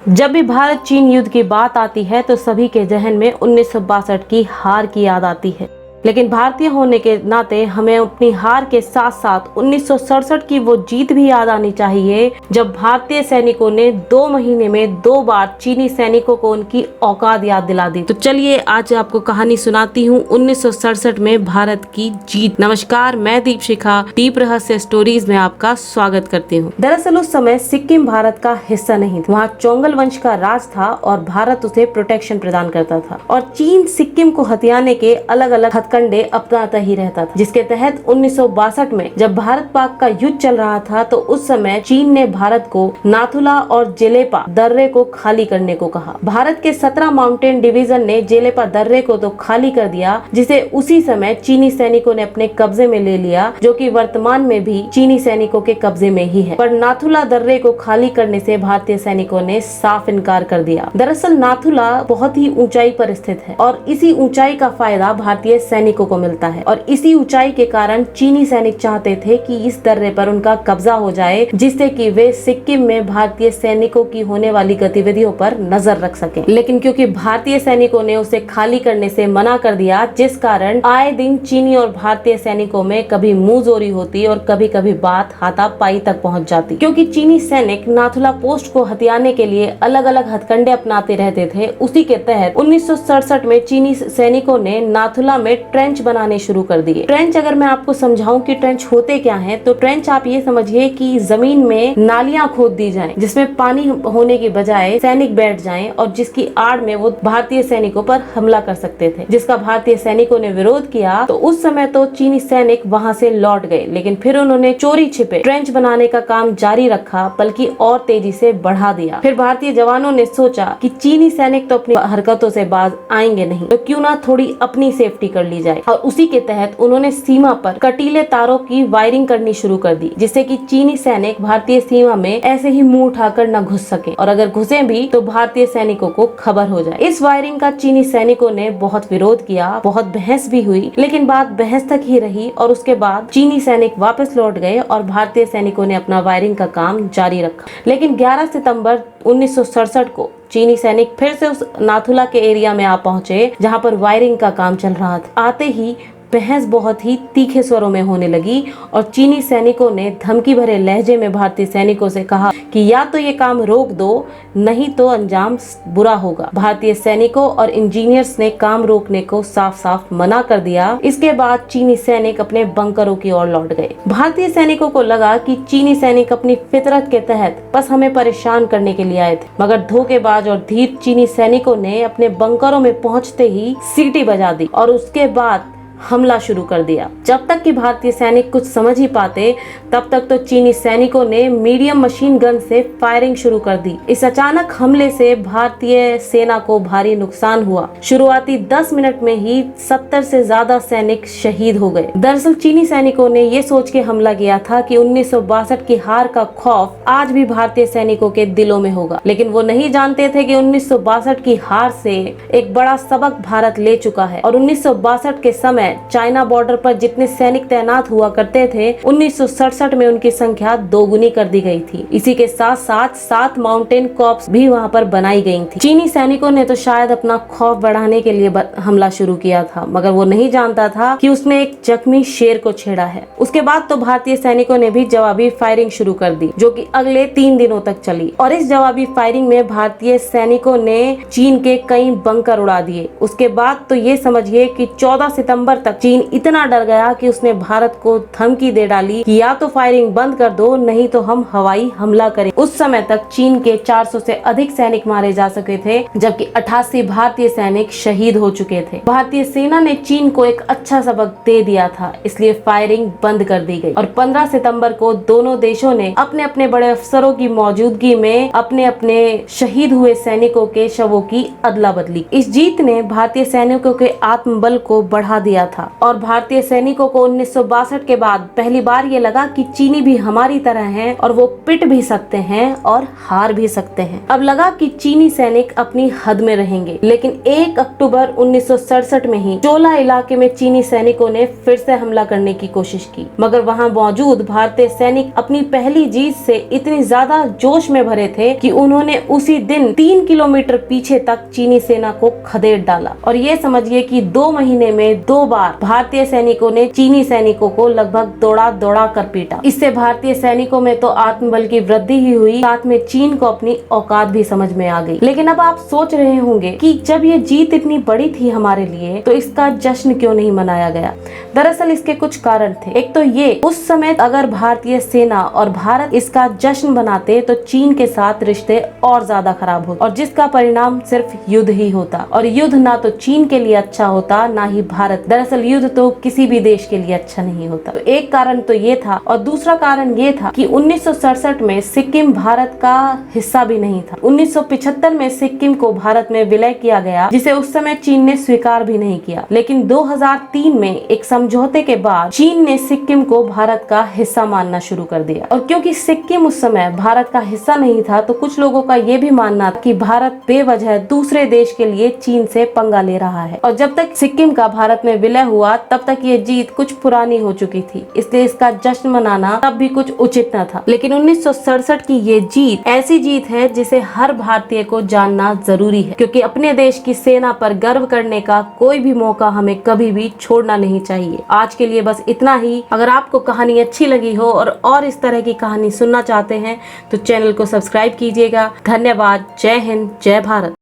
जब भी भारत चीन युद्ध की बात आती है तो सभी के जहन में 1962 की हार की याद आती है। लेकिन भारतीय होने के नाते हमें अपनी हार के साथ साथ 1967 की वो जीत भी याद आनी चाहिए, जब भारतीय सैनिकों ने 2 महीने में 2 बार चीनी सैनिकों को उनकी औकात याद दिला दी। तो चलिए आज आपको कहानी सुनाती हूँ 1967 में भारत की जीत। नमस्कार, मैं दीपशिखा डीप रहस्य स्टोरीज में आपका स्वागत करती हूँ। दरअसल उस समय सिक्किम भारत का हिस्सा नहीं था। वहाँ चोंगल वंश का राज था और भारत उसे प्रोटेक्शन प्रदान करता था और चीन सिक्किम को हथियाने के अलग अलग हथकंडे अपनाता ही रहता था, जिसके तहत 1962 में जब भारत पाक का युद्ध चल रहा था तो उस समय चीन ने भारत को नाथुला और जेलेपा दर्रे को खाली करने को कहा। भारत के 17 माउंटेन डिवीजन ने जेलेपा दर्रे को तो खाली कर दिया, जिसे उसी समय चीनी सैनिकों ने अपने कब्जे में ले लिया, जो कि वर्तमान में भी चीनी सैनिकों के कब्जे में ही है। पर नाथुला दर्रे को खाली करने से भारतीय सैनिकों ने साफ इनकार कर दिया। दरअसल नाथुला बहुत ही ऊंचाई पर स्थित है और इसी ऊंचाई का फायदा भारतीय सैनिकों को मिलता है और इसी ऊंचाई के कारण चीनी सैनिक चाहते थे कि इस दर्रे पर उनका कब्जा हो जाए, जिससे कि वे सिक्किम में भारतीय सैनिकों की होने वाली गतिविधियों पर नजर रख सकें। लेकिन क्योंकि भारतीय सैनिकों ने उसे खाली करने से मना कर दिया, जिस कारण आए दिन चीनी और भारतीय सैनिकों में कभी मुंहजोरी होती और कभी कभी बात हाथापाई तक पहुंच जाती। क्योंकि चीनी सैनिक नाथुला पोस्ट को हथियाने के लिए अलग अलग हथकंडे अपनाते रहते थे, उसी के तहत 1967 में चीनी सैनिकों ने नाथुला में ट्रेंच बनाने शुरू कर दिए। ट्रेंच, अगर मैं आपको समझाऊं कि ट्रेंच होते क्या हैं, तो ट्रेंच आप ये समझिए कि जमीन में नालियां खोद दी जाएं, जिसमें पानी होने की बजाय सैनिक बैठ जाएं और जिसकी आड़ में वो भारतीय सैनिकों पर हमला कर सकते थे, जिसका भारतीय सैनिकों ने विरोध किया। तो उस समय तो चीनी सैनिक वहां से लौट गए, लेकिन फिर उन्होंने चोरी छिपे ट्रेंच बनाने का काम जारी रखा, बल्कि और तेजी से बढ़ा दिया। फिर भारतीय जवानों ने सोचा कि चीनी सैनिक तो अपनी हरकतों से बाज आएंगे नहीं, तो क्यों ना थोड़ी अपनी सेफ्टी कर ली जाए, और उसी के तहत उन्होंने सीमा पर कटीले तारों की वायरिंग करनी शुरू कर दी, जिससे कि चीनी सैनिक भारतीय सीमा में ऐसे ही मुंह उठाकर न घुस सके, और अगर घुसे भी तो भारतीय सैनिकों को खबर हो जाए। इस वायरिंग का चीनी सैनिकों ने बहुत विरोध किया, बहुत बहस भी हुई, लेकिन बात बहस तक ही रही और उसके बाद चीनी सैनिक वापस लौट गए और भारतीय सैनिकों ने अपना वायरिंग का काम जारी रखा। लेकिन 11 सितंबर 1967 को चीनी सैनिक फिर से उस नाथुला के एरिया में आ पहुंचे, जहां पर वायरिंग का काम चल रहा था। आते ही बहस बहुत ही तीखे स्वरों में होने लगी और चीनी सैनिकों ने धमकी भरे लहजे में भारतीय सैनिकों से कहा कि या तो ये काम रोक दो, नहीं तो अंजाम बुरा होगा। भारतीय सैनिकों और इंजीनियर्स ने काम रोकने को साफ साफ मना कर दिया। इसके बाद चीनी सैनिक अपने बंकरों की ओर लौट गए। भारतीय सैनिकों को लगा कि चीनी सैनिक अपनी फितरत के तहत बस हमें परेशान करने के लिए आए थे, मगर धोखेबाज और धीर चीनी सैनिकों ने अपने बंकरों में पहुंचते ही सीटी बजा दी और उसके बाद हमला शुरू कर दिया। जब तक कि भारतीय सैनिक कुछ समझ ही पाते, तब तक तो चीनी सैनिकों ने मीडियम मशीन गन से फायरिंग शुरू कर दी। इस अचानक हमले से भारतीय सेना को भारी नुकसान हुआ। शुरुआती 10 मिनट में ही 70 से ज्यादा सैनिक शहीद हो गए। दरअसल चीनी सैनिकों ने ये सोच के हमला किया था कि 1962 की हार का खौफ आज भी भारतीय सैनिकों के दिलों में होगा, लेकिन वो नहीं जानते थे कि 1962 की हार से एक बड़ा सबक भारत ले चुका है और 1962 के समय चाइना बॉर्डर पर जितने सैनिक तैनात हुआ करते थे, 1967 में उनकी संख्या दोगुनी कर दी गई थी। इसी के साथ साथ 7 माउंटेन कॉर्प्स भी वहां पर बनाई गई थी। चीनी सैनिकों ने तो शायद अपना खौफ बढ़ाने के लिए हमला शुरू किया था, मगर वो नहीं जानता था कि उसने एक जख्मी शेर को छेड़ा है। उसके बाद तो भारतीय सैनिकों ने भी जवाबी फायरिंग शुरू कर दी, जो कि अगले 3 दिनों तक चली और इस जवाबी फायरिंग में भारतीय सैनिकों ने चीन के कई बंकर उड़ा दिए। उसके बाद तो ये समझिए कि 14 सितंबर तक चीन इतना डर गया कि उसने भारत को धमकी दे डाली कि या तो फायरिंग बंद कर दो, नहीं तो हम हवाई हमला करें। उस समय तक चीन के 400 से अधिक सैनिक मारे जा सके थे, जबकि 88 भारतीय सैनिक शहीद हो चुके थे। भारतीय सेना ने चीन को एक अच्छा सबक दे दिया था, इसलिए फायरिंग बंद कर दी गई और 15 सितंबर को दोनों देशों ने अपने अपने बड़े अफसरों की मौजूदगी में अपने अपने शहीद हुए सैनिकों के शवों की अदला बदली। इस जीत ने भारतीय सैनिकों के आत्मबल को बढ़ा दिया था और भारतीय सैनिकों को 1962 के बाद पहली बार ये लगा कि चीनी भी हमारी तरह हैं और वो पिट भी सकते हैं और हार भी सकते हैं। अब लगा कि चीनी सैनिक अपनी हद में रहेंगे, लेकिन 1 अक्टूबर 1967 में ही चोला इलाके में चीनी सैनिकों ने फिर से हमला करने की कोशिश की, मगर वहां मौजूद भारतीय सैनिक अपनी पहली जीत से इतनी ज्यादा जोश में भरे थे कि उन्होंने उसी दिन 3 किलोमीटर पीछे तक चीनी सेना को खदेड़ डाला। और ये समझिए कि 2 महीने में 2 बार भारतीय सैनिकों ने चीनी सैनिकों को लगभग दौड़ा दौड़ा कर पीटा। इससे भारतीय सैनिकों में तो आत्मबल की वृद्धि ही हुई, साथ में चीन को अपनी औकात भी समझ में आ गई। लेकिन अब आप सोच रहे होंगे कि जब ये जीत इतनी बड़ी थी हमारे लिए तो इसका जश्न क्यों नहीं मनाया गया। दरअसल इसके कुछ कारण थे। एक तो ये, उस समय अगर भारतीय सेना और भारत इसका जश्न मनाते तो चीन के साथ रिश्ते और ज्यादा खराब होते और जिसका परिणाम सिर्फ युद्ध ही होता, और युद्ध ना तो चीन के लिए अच्छा होता ना ही भारत। दरअसल युद्ध तो किसी भी देश के लिए अच्छा नहीं होता। तो एक कारण तो ये था, और दूसरा कारण ये था कि 1967 में सिक्किम भारत का हिस्सा भी नहीं था। 1975 में सिक्किम को भारत में विलय किया गया, जिसे उस समय चीन ने स्वीकार भी नहीं किया। लेकिन 2003 में एक समझौते के बाद चीन ने सिक्किम को भारत का हिस्सा मानना शुरू कर दिया। और क्योंकि सिक्किम उस समय भारत का हिस्सा नहीं था तो कुछ लोगों का ये भी मानना था कि भारत बेवजह दूसरे देश के लिए चीन से पंगा ले रहा है। और जब तक सिक्किम का भारत में विलय हुआ तब तक ये जीत कुछ पुरानी हो चुकी थी, इसलिए इसका जश्न मनाना तब भी कुछ उचित न था। लेकिन 1967 की ये जीत ऐसी जीत है जिसे हर भारतीय को जानना जरूरी है, क्योंकि अपने देश की सेना पर गर्व करने का कोई भी मौका हमें कभी भी छोड़ना नहीं चाहिए। आज के लिए बस इतना ही। अगर आपको कहानी अच्छी लगी हो और इस तरह की कहानी सुनना चाहते हैं तो चैनल को सब्सक्राइब कीजिएगा। धन्यवाद। जय हिंद, जय भारत।